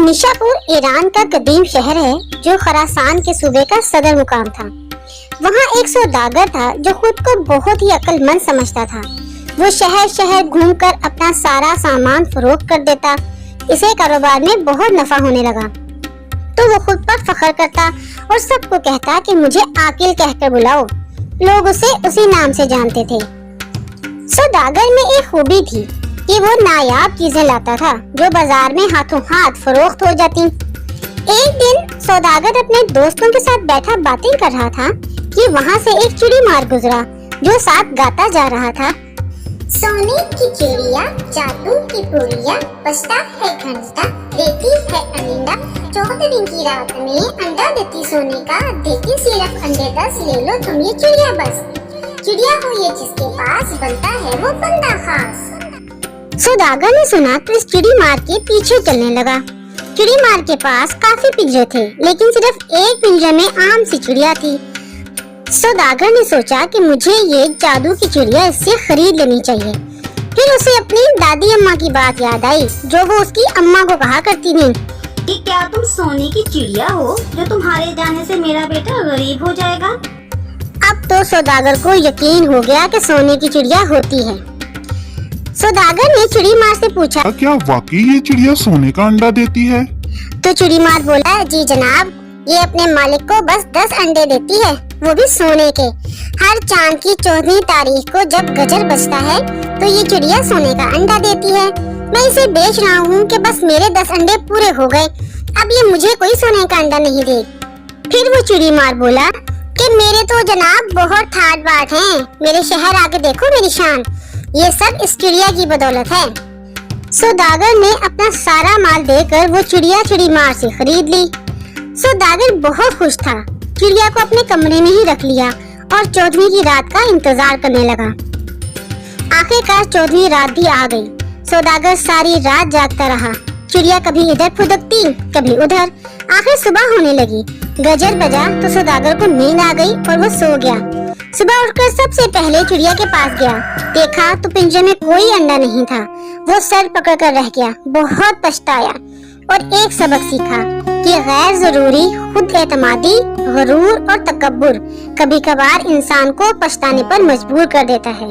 Nishapur Iran का कदीम शहर है जो खरासान के सूबे का सदर मुकाम था। वहाँ एक सौदागर था जो खुद को बहुत ही अक्लमंद समझता था। वो शहर शहर घूमकर अपना सारा सामान फरोख्त कर देता। इसे कारोबार में बहुत नफा होने लगा तो वो खुद पर फख्र करता और सबको कहता कि मुझे आकिल कहकर बुलाओ। लोग उसे उसी नाम से जानते थे। सौदागर में एक खूबी थी कि वो नायाब चीजें लाता था जो बाजार में हाथों हाथ फरोख्त हो जाती। एक दिन सौदागर अपने दोस्तों के साथ बैठा बातें कर रहा था कि वहाँ से एक चिड़ी मार गुजरा जो साथ गाता जा रहा था। सोने की चिड़िया, जादू की पुड़िया, बजता है घंटा, देती है अंडा, 14 दिन की रात में अंडा देती सोने का, देती सिर्फ अंडे 10, ले लो तुम ये चिड़िया बस। चिड़िया हो ये जिसके पास, बनता है वो बंदा खास। सौदागर ने सुना तो इस चिड़ी मार के पीछे चलने लगा। चिड़ी मार के पास काफी पिंजरे थे लेकिन सिर्फ एक पिंजरे में आम सी चिड़िया थी। सौदागर ने सोचा कि मुझे ये जादू की चिड़िया इससे खरीद लेनी चाहिए। फिर उसे अपनी दादी अम्मा की बात याद आई जो वो उसकी अम्मा को कहा करती थी कि क्या तुम सोने की चिड़िया हो जो तुम्हारे जाने से मेरा बेटा गरीब हो जाएगा। अब तो सौदागर को यकीन हो गया कि सोने की चिड़िया होती है। सौदागर ने चिड़ी मार से पूछा, क्या वाकई ये चिड़िया सोने का अंडा देती है? तो चिड़ी मार बोला, जी जनाब, ये अपने मालिक को बस 10 अंडे देती है, वो भी सोने के। हर चांद की 14वीं तारीख को जब गजर बजता है तो ये चिड़िया सोने का अंडा देती है। मैं इसे बेच रहा हूँ कि बस मेरे 10 अंडे पूरे हो गए, अब ये मुझे कोई सोने का अंडा नहीं दे। फिर वो चिड़ी मार बोला कि मेरे तो जनाब बहुत ठाट बाट हैं, मेरे शहर आके देखो मेरी शान, ये सब इस चिड़िया की बदौलत है। सौदागर ने अपना सारा माल देकर वो चिड़िया चिड़ी मार से खरीद ली। सौदागर बहुत खुश था। चिड़िया को अपने कमरे में ही रख लिया और 14वीं की रात का इंतजार करने लगा। आखिरकार 14वीं रात भी आ गई। सौदागर सारी रात जागता रहा। चिड़िया कभी इधर फुदकती कभी उधर। आखिर सुबह होने लगी। गजर बजा तो सौदागर को नींद आ गई और वो सो गया। सुबह उठकर सबसे पहले चिड़िया के पास गया। देखा तो पिंजरे में कोई अंडा नहीं था। वो सर पकड़ कर रह गया। बहुत पछताया और एक सबक सीखा कि गैर जरूरी खुद एतमादी, गरूर और तकब्बुर कभी कभार इंसान को पछताने पर मजबूर कर देता है।